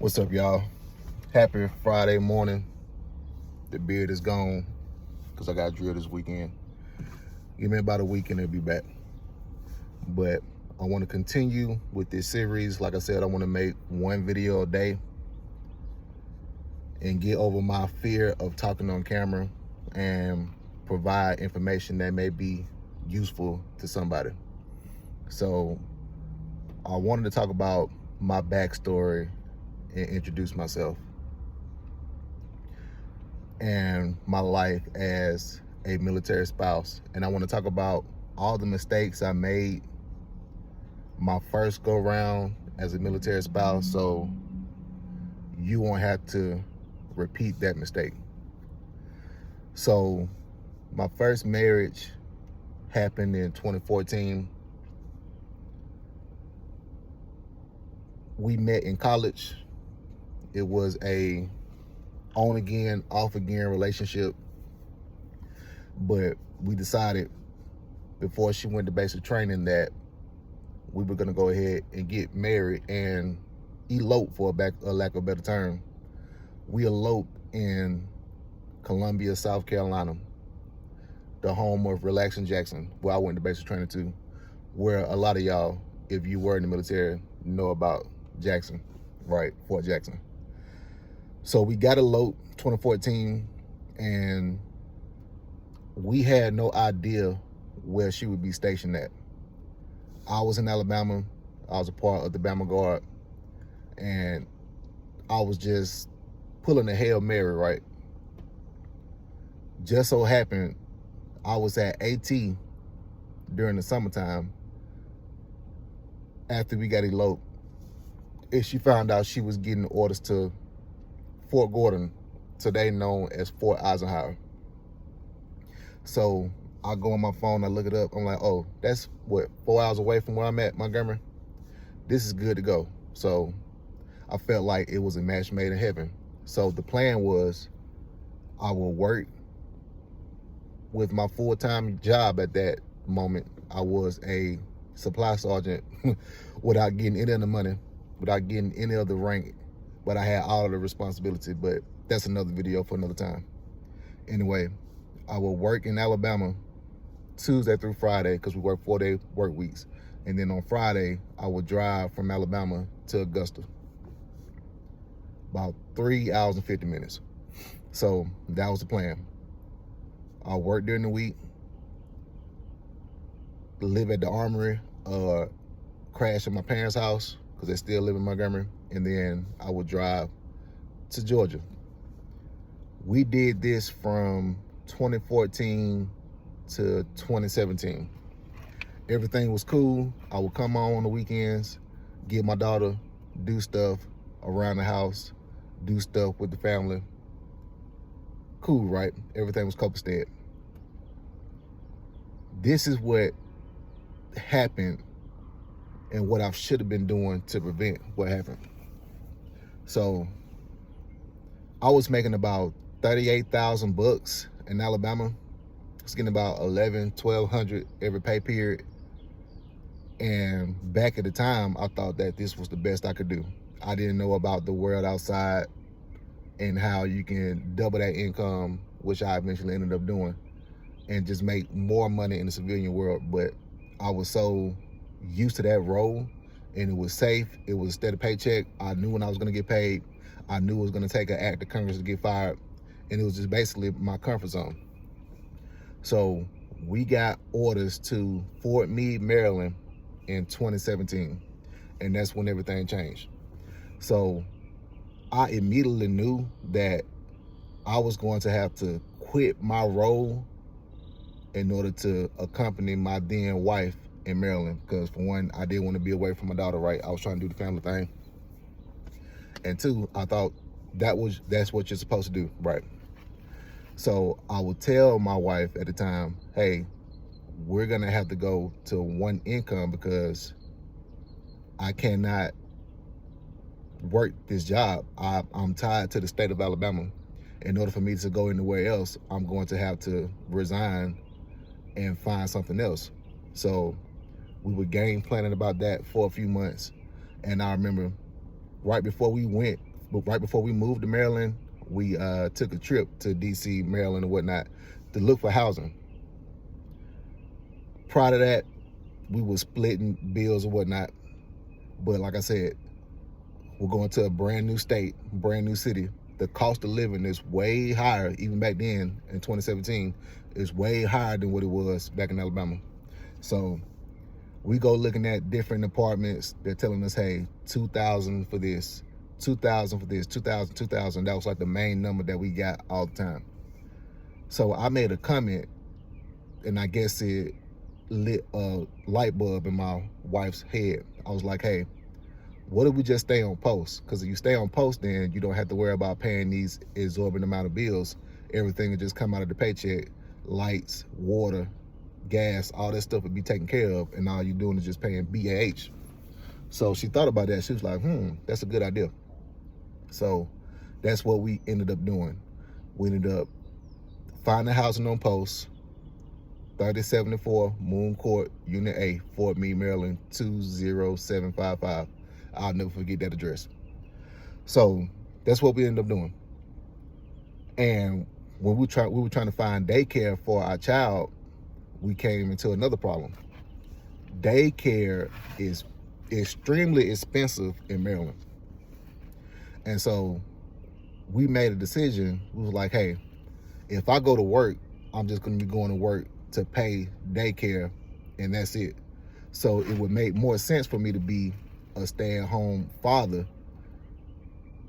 What's up, y'all? Happy Friday morning. The beard is gone because I got drilled this weekend. Give me about a week and it'll be back. But I want to continue with this series. Like I said, I want to make one video a day and get over my fear of talking on camera and provide information that may be useful to somebody. So I wanted to talk about my backstory and introduce myself and my life as a military spouse. And I want to talk about all the mistakes I made my first go round as a military spouse, so you won't have to repeat that mistake. So my first marriage happened in 2014. We met in college. It was a on again, off again relationship, but we decided before she went to basic training that we were gonna go ahead and get married and elope, for a lack of a better term. We eloped in Columbia, South Carolina, the home of Relaxing Jackson, where I went to basic training to, where a lot of y'all, if you were in the military, know about Jackson, right? Fort Jackson. So we got eloped 2014, and we had no idea where she would be stationed at. I was in Alabama. I was a part of the Bama Guard, and I was just pulling a Hail Mary, right? Just so happened I was at AT during the summertime after we got eloped, and she found out she was getting orders to Fort Gordon, today known as Fort Eisenhower. So I go on my phone, I look it up. I'm like, oh, that's what, 4 hours away from where I'm at, Montgomery? This is good to go. So I felt like it was a match made in heaven. So the plan was I will work with my full-time job at that moment. I was a supply sergeant without getting any of the money, without getting any of the rank, but I had all of the responsibility. But that's another video for another time. Anyway, I will work in Alabama Tuesday through Friday, because we work 4-day work weeks. And then on Friday, I would drive from Alabama to Augusta. About 3 hours and 50 minutes. So that was the plan. I work during the week, live at the Armory, crash at my parents' house, because they still live in Montgomery, and then I would drive to Georgia. We did this from 2014 to 2017. Everything was cool. I would come on the weekends, get my daughter, do stuff around the house, do stuff with the family. Cool, right? Everything was copacetic. This is what happened and what I should have been doing to prevent what happened. So I was making about 38,000 bucks in Alabama. I was getting about 1,200 every pay period. And back at the time, I thought that this was the best I could do. I didn't know about the world outside and how you can double that income, which I eventually ended up doing, and just make more money in the civilian world. But I was so used to that role, and it was safe. It was a steady paycheck. I knew when I was gonna get paid. I knew it was gonna take an act of Congress to get fired. And it was just basically my comfort zone. So we got orders to Fort Meade, Maryland in 2017. And that's when everything changed. So I immediately knew that I was going to have to quit my role in order to accompany my then wife in Maryland. Because for one, I didn't want to be away from my daughter, right? I was trying to do the family thing. And two, I thought that's what you're supposed to do, right? So I would tell my wife at the time, hey, we're gonna have to go to one income because I cannot work this job. I'm tied to the state of Alabama. In order for me to go anywhere else, I'm going to have to resign and find something else. So we were game planning about that for a few months. And I remember right before we went but right before we moved to Maryland, we took a trip to DC, Maryland, and whatnot to look for housing. Prior to that, we were splitting bills and whatnot. But like I said, we're going to a brand new state, brand new city. The cost of living is way higher, even back then in 2017, is way higher than what it was back in Alabama. So we go looking at different apartments. They're telling us, hey, 2,000 for this, 2,000 for this, 2,000, 2,000. That was like the main number that we got all the time. So I made a comment, and I guess it lit a light bulb in my wife's head. I was like, hey, what if we just stay on post? Because if you stay on post, then you don't have to worry about paying these exorbitant amount of bills. Everything will just come out of the paycheck. Lights, water, gas, all that stuff would be taken care of, and all you're doing is just paying BAH. So she thought about that. She was like, that's a good idea. So that's what we ended up doing. We ended up finding housing on post, 3074 Moon Court, Unit A, Fort Meade, Maryland, 20755. I'll never forget that address. So that's what we ended up doing. And when we were trying to find daycare for our child, we came into another problem. Daycare is extremely expensive in Maryland. And so we made a decision. We was like, hey, if I go to work, I'm just going to be going to work to pay daycare, and that's it. So it would make more sense for me to be a stay-at-home father,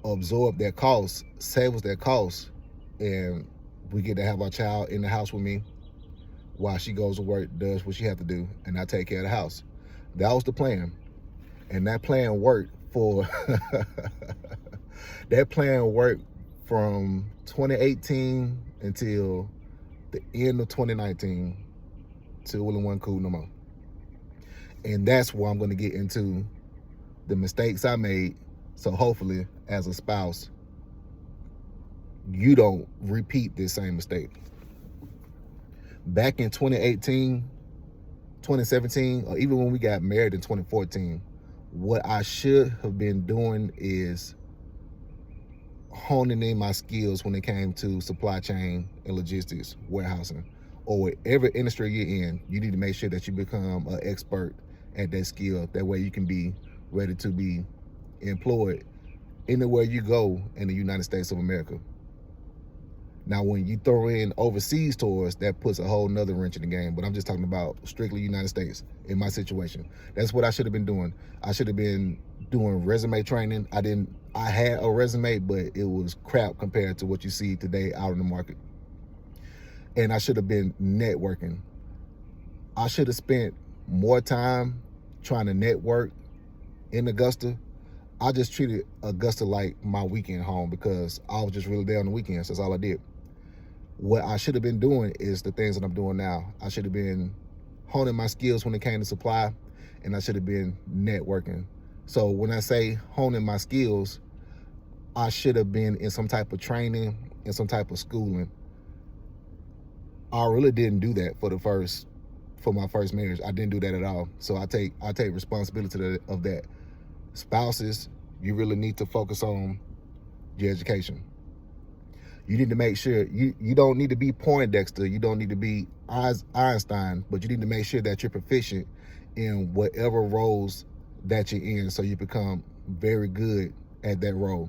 absorb that cost, save us that cost, and we get to have our child in the house with me while she goes to work, does what she has to do, and I take care of the house. That was the plan. And that plan worked for that plan worked from 2018 until the end of 2019 till it wasn't cool no more. And that's where I'm going to get into the mistakes I made. So hopefully, as a spouse, you don't repeat this same mistake. Back in 2018, 2017, or even when we got married in 2014, what I should have been doing is honing in my skills when it came to supply chain and logistics, warehousing, or whatever industry you're in. You need to make sure that you become an expert at that skill. That way you can be ready to be employed anywhere you go in the United States of America. Now, when you throw in overseas tours, that puts a whole nother wrench in the game. But I'm just talking about strictly United States in my situation. That's what I should have been doing. I should have been doing resume training. I had a resume, but it was crap compared to what you see today out in the market. And I should have been networking. I should have spent more time trying to network in Augusta. I just treated Augusta like my weekend home because I was just really there on the weekends. That's all I did. What I should have been doing is the things that I'm doing now. I should have been honing my skills when it came to supply, and I should have been networking. So when I say honing my skills, I should have been in some type of training, in some type of schooling. I really didn't do that for my first marriage. I didn't do that at all. So I take responsibility of that. Spouses, you really need to focus on your education. You need to make sure you don't need to be Poindexter, you don't need to be Einstein, but you need to make sure that you're proficient in whatever roles that you're in, so you become very good at that role.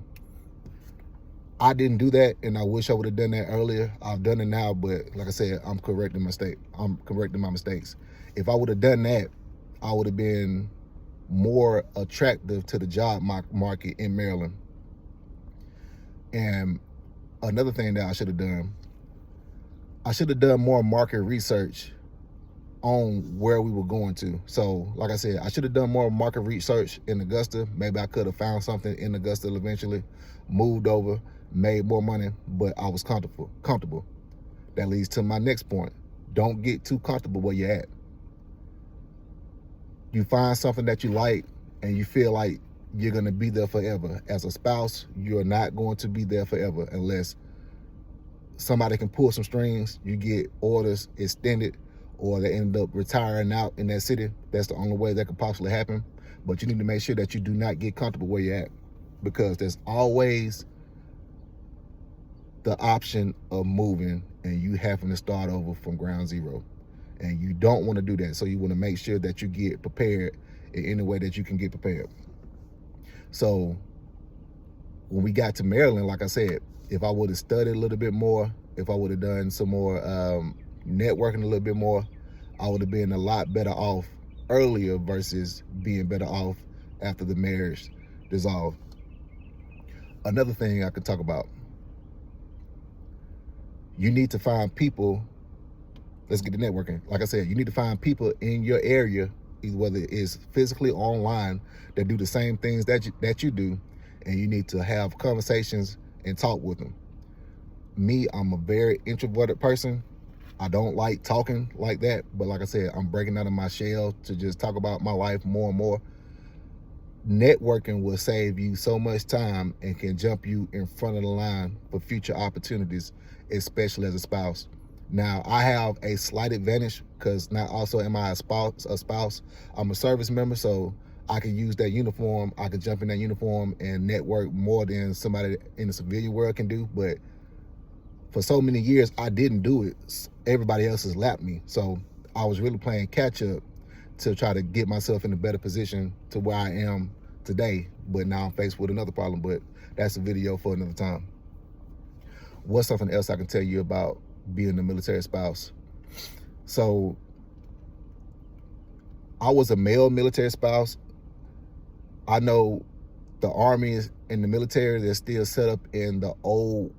I didn't do that, and I wish I would have done that earlier. I've done it now, but like I said, I'm correcting my mistakes. If I would have done that, I would have been more attractive to the job market in Maryland. And another thing that I should have done more market research on where we were going to. So like I said, I should have done more market research in Augusta. Maybe I could have found something in Augusta eventually, moved over, made more money, but I was comfortable. That leads to my next point. Don't get too comfortable where you're at. You find something that you like and you feel like you're going to be there forever. As a spouse, you're not going to be there forever unless somebody can pull some strings, you get orders extended, or they end up retiring out in that city. That's the only way that could possibly happen. But you need to make sure that you do not get comfortable where you're at, because there's always the option of moving and you having to start over from ground zero. And you don't want to do that. So you want to make sure that you get prepared in any way that you can get prepared. So when we got to Maryland, like I said, if I would have studied a little bit more, if I would have done some more networking a little bit more, I would have been a lot better off earlier versus being better off after the marriage dissolved. Another thing I could talk about, you need to find people. Let's get to networking. Like I said, you need to find people in your area, whether it's physically or online, that do the same things that you do, and you need to have conversations and talk with them. Me, I'm a very introverted person. I don't like talking like that, but like I said, I'm breaking out of my shell to just talk about my life more and more. Networking will save you so much time and can jump you in front of the line for future opportunities, especially as a spouse. Now, I have a slight advantage because not also am I a spouse. I'm a service member, so I can use that uniform. I can jump in that uniform and network more than somebody in the civilian world can do. But for so many years, I didn't do it. Everybody else has lapped me. So I was really playing catch up to try to get myself in a better position to where I am today. But now I'm faced with another problem, but that's a video for another time. What's something else I can tell you about being a military spouse? So I was a male military spouse. I know the Army and the military, they're still set up in the old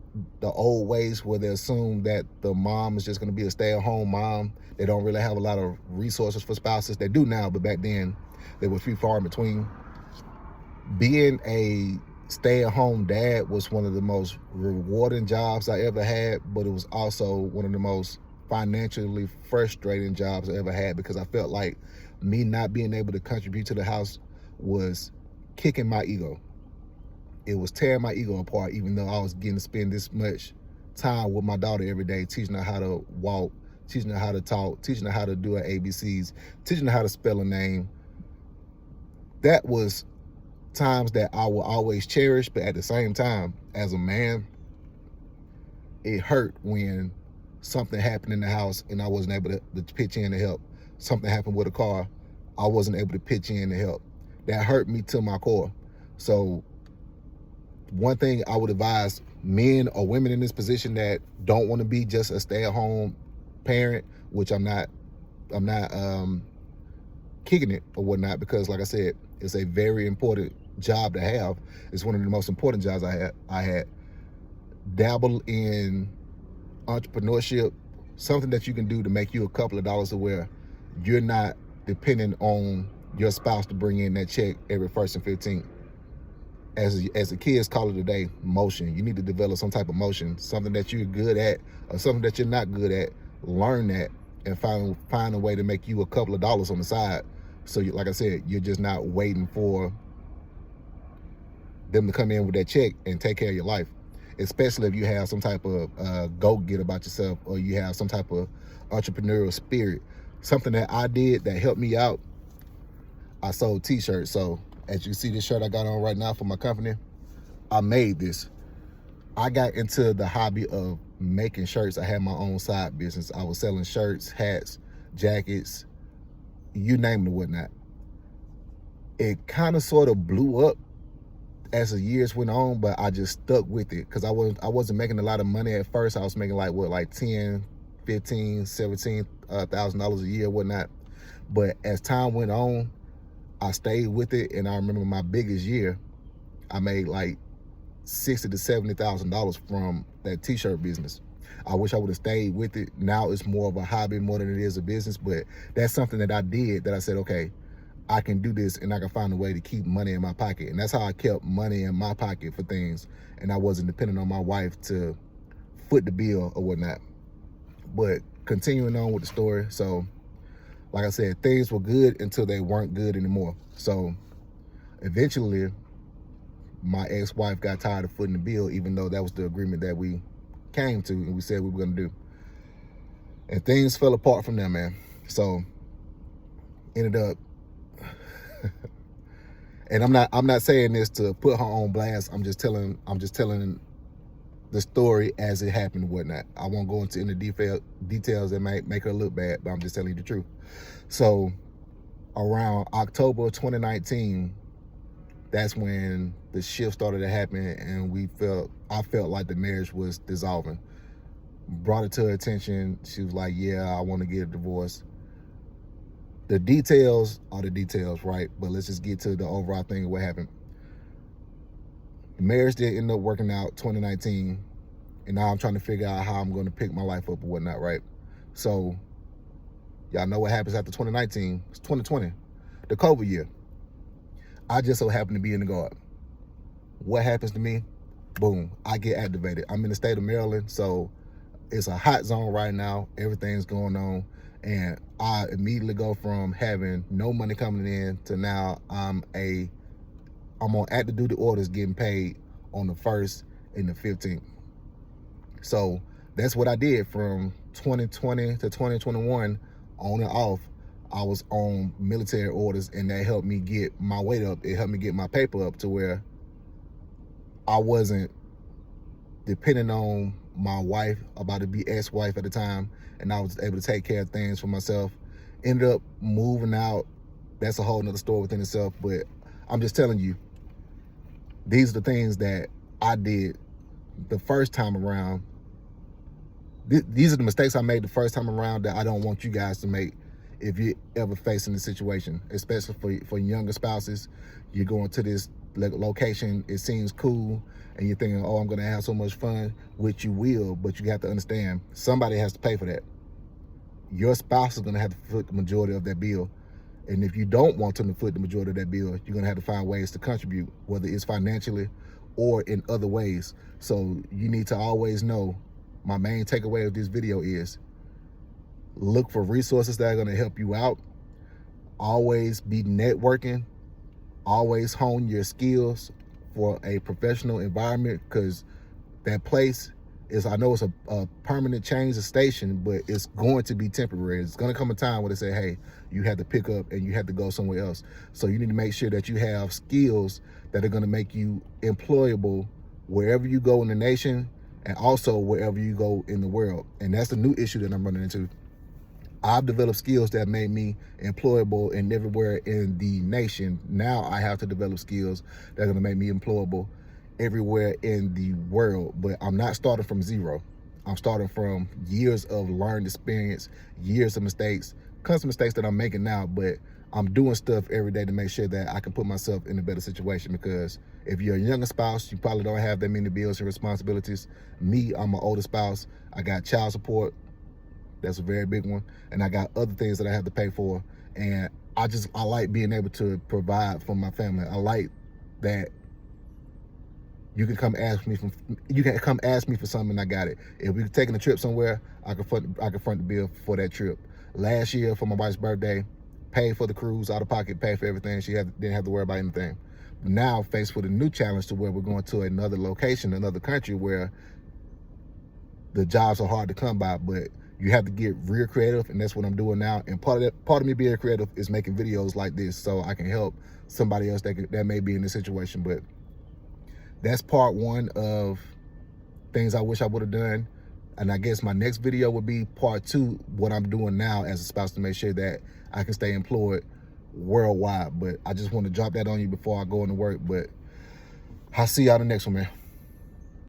ways where they assume that the mom is just going to be a stay-at-home mom. They don't really have a lot of resources for spouses. They do now, but back then they were few far in between. Being a stay-at-home dad was one of the most rewarding jobs I ever had, but it was also one of the most financially frustrating jobs I ever had, because I felt like me not being able to contribute to the house was kicking my ego. It was tearing my ego apart, even though I was getting to spend this much time with my daughter every day, teaching her how to walk, teaching her how to talk, teaching her how to do her ABCs, teaching her how to spell a name. That was times that I will always cherish, but at the same time, as a man, it hurt when something happened in the house and I wasn't able to pitch in to help. Something happened with a car, I wasn't able to pitch in to help. That hurt me to my core. So one thing I would advise men or women in this position that don't want to be just a stay-at-home parent, which I'm not kicking it or whatnot, because like I said, it's a very important job to have. It's one of the most important jobs I had. Dabble in entrepreneurship, something that you can do to make you a couple of dollars to where you're not dependent on your spouse to bring in that check every 1st and 15th. As the kids call it today, motion. You need to develop some type of motion, something that you're good at or something that you're not good at. Learn that and find a way to make you a couple of dollars on the side. So like I said, you're just not waiting for them to come in with that check and take care of your life, especially if you have some type of go-get about yourself, or you have some type of entrepreneurial spirit. Something that I did that helped me out, I sold t-shirts. So as you see this shirt I got on right now for my company, I made this. I got into the hobby of making shirts. I had my own side business. I was selling shirts, hats, jackets, you name it and whatnot. It kind of sort of blew up as the years went on, but I just stuck with it because I wasn't making a lot of money at first. I was making like $10, $15, $17,000 a year, whatnot. But as time went on, I stayed with it, and I remember my biggest year, I made like $60,000 to $70,000 from that t-shirt business. I wish I would have stayed with it. Now it's more of a hobby more than it is a business, but that's something that I did that I said, okay, I can do this and I can find a way to keep money in my pocket. And that's how I kept money in my pocket for things, and I wasn't dependent on my wife to foot the bill or whatnot. But continuing on with the story, so like I said, things were good until they weren't good anymore. So eventually my ex-wife got tired of footing the bill, even though that was the agreement that we came to and we said we were going to do. And things fell apart from there, man. So ended up And I'm not saying this to put her on blast. I'm just telling the story as it happened and whatnot. I won't go into any details that might make her look bad, but I'm just telling you the truth. So around October 2019, that's when the shift started to happen, and I felt like the marriage was dissolving. Brought it to her attention. She was like, yeah, I want to get a divorce. The details are the details, right? But let's just get to the overall thing of what happened. The marriage did end up working out 2019, and now I'm trying to figure out how I'm going to pick my life up or whatnot, right? So y'all know what happens after 2019. It's 2020, the COVID year. I just so happen to be in the Guard. What happens to me? Boom, I get activated. I'm in the state of Maryland, so it's a hot zone right now. Everything's going on. And I immediately go from having no money coming in to now I'm on active duty orders getting paid on the 1st and the 15th. So that's what I did from 2020 to 2021 on and off. I was on military orders, and that helped me get my weight up. It helped me get my paper up to where I wasn't depending on my wife, about to be ex-wife at the time, and I was able to take care of things for myself. Ended up moving out. That's a whole nother story within itself, but I'm just telling you, these are the things that I did the first time around. These are the mistakes I made the first time around that I don't want you guys to make if you're ever facing this situation, especially for younger spouses. You're going to this location, it seems cool, and you're thinking, oh, I'm going to have so much fun, which you will, but you have to understand, somebody has to pay for that. Your spouse is going to have to foot the majority of that bill. And if you don't want them to foot the majority of that bill, you're going to have to find ways to contribute, whether it's financially or in other ways. So you need to always know, my main takeaway of this video is, look for resources that are going to help you out. Always be networking. Always hone your skills for a professional environment, because that place is, I know it's a permanent change of station, but it's going to be temporary. It's going to come a time where they say, hey, you have to pick up and you have to go somewhere else. So you need to make sure that you have skills that are going to make you employable wherever you go in the nation, and also wherever you go in the world. And that's the new issue that I'm running into. I've developed skills that made me employable in everywhere in the nation. Now I have to develop skills that are going to make me employable everywhere in the world. But I'm not starting from zero. I'm starting from years of learned experience, years of mistakes, constant mistakes that I'm making now, but I'm doing stuff every day to make sure that I can put myself in a better situation. Because if you're a younger spouse, you probably don't have that many bills and responsibilities. Me, I'm an older spouse. I got child support. That's a very big one. And I got other things that I have to pay for. And I like being able to provide for my family. I like that you can come ask me for something and I got it. If we're taking a trip somewhere, I can front the bill for that trip. Last year for my wife's birthday, paid for the cruise out of pocket, paid for everything. She didn't have to worry about anything. But now faced with a new challenge to where we're going to another location, another country where the jobs are hard to come by, but you have to get real creative, and that's what I'm doing now. And part of me being creative is making videos like this so I can help somebody else that may be in this situation. But that's part one of things I wish I would have done. And I guess my next video would be part two, what I'm doing now as a spouse to make sure that I can stay employed worldwide. But I just want to drop that on you before I go into work. But I'll see y'all in the next one, man.